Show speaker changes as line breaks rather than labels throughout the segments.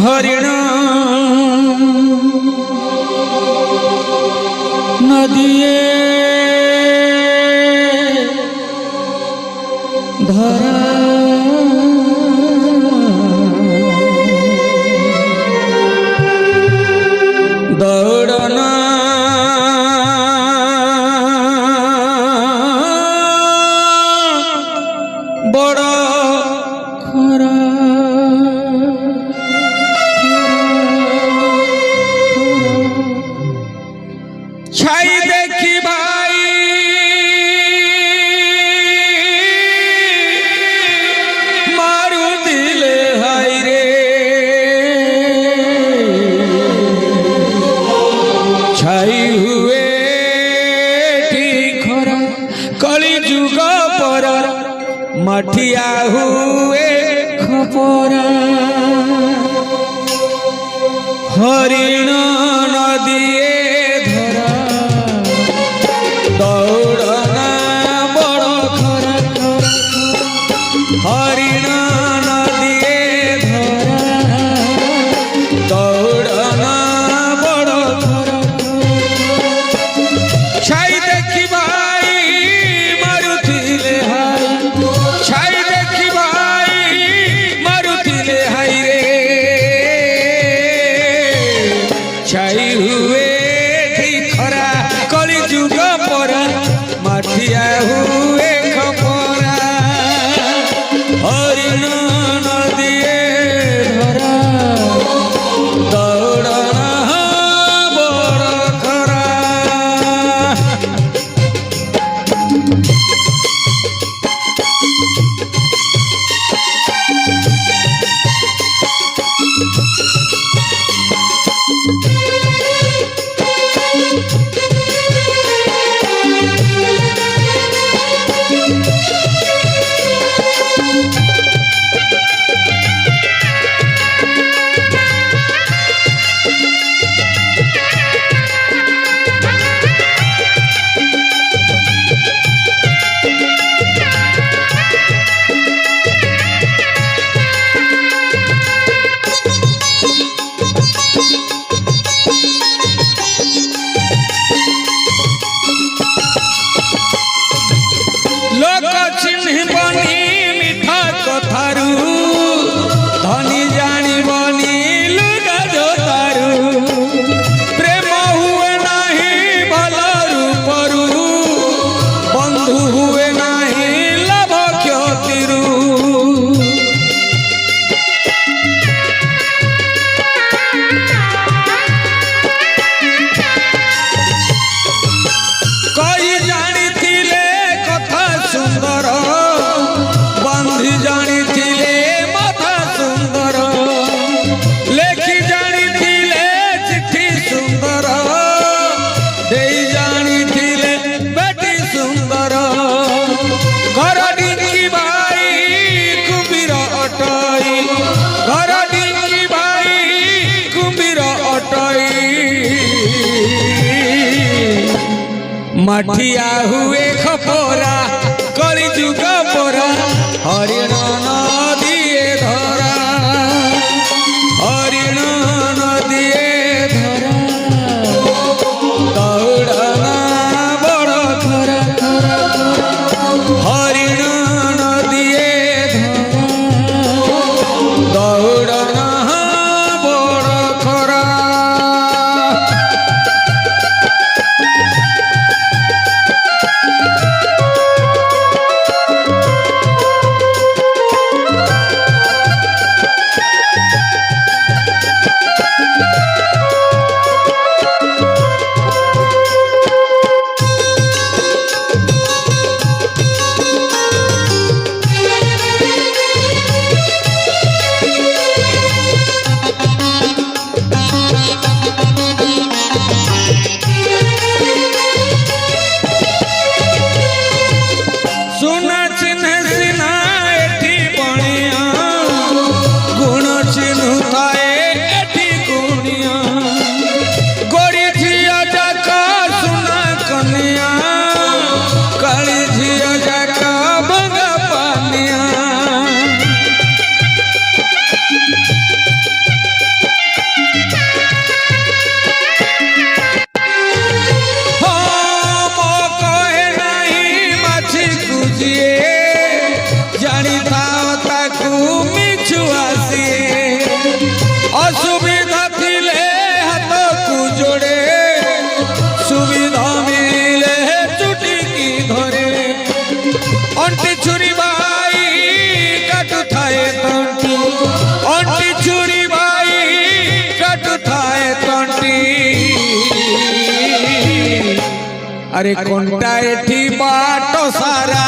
हरिण नदिए धरा दौड़ना बड़ा खरा छाई देखी भाई मारू दिल हाय रे छाई हुए ठीक खरा कली जुग पर मठिया हुए खपरा हरिण नदिए धरा दौड़ना बड़ खरा हरिण नदिए धरा दौड़ना बड़ खरा छाई देखी भाई मारुथिले हाय छाई देखी भाई मारुथिले हाय रे छाई हुए खरा कली जुग पर माठिया हुए खपरा हरिण नदिए धरा दौड़ना बड़ खरा लोक चिन्ह बनी मिठा कथारू धनी जानी बनी लुगा जोतारू प्रेम हुए नहीं भल रूपरू बंधु हुए नहीं लाभ क्षतिरू कई जानी कथा सुंदर बंधी जानी माथा सुंदर लेखी जानी चिट्ठी सुंदर दे जानी बेटी सुंदर घर डिंगी भाई कुंभीर अटई घर डिंगी भाई कुंभीर अटई मठिया हुए खपरा कली जुग पर हरिण नदिए धरा हरिण नदिए धरा दौड़ना बड़ खरा हरिण नदिए धरा दौड़ना बड़ खरा अरे कंटा एठी बाट सारा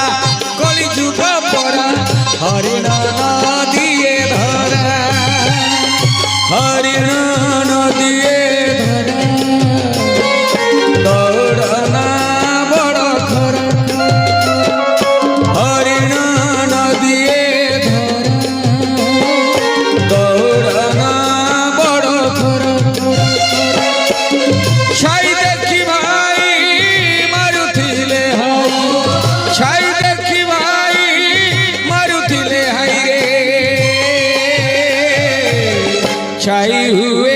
कली जुग परा हरिण नदिए धरा हरिण नदिए धरा दौड़ना बड़ खरा हरिण नदिए धरा दौड़ना बड़ खरा छाई देखी भाई मारुथिले हाई छाई देखी भाई मारुथिले हाई रे छाई हुए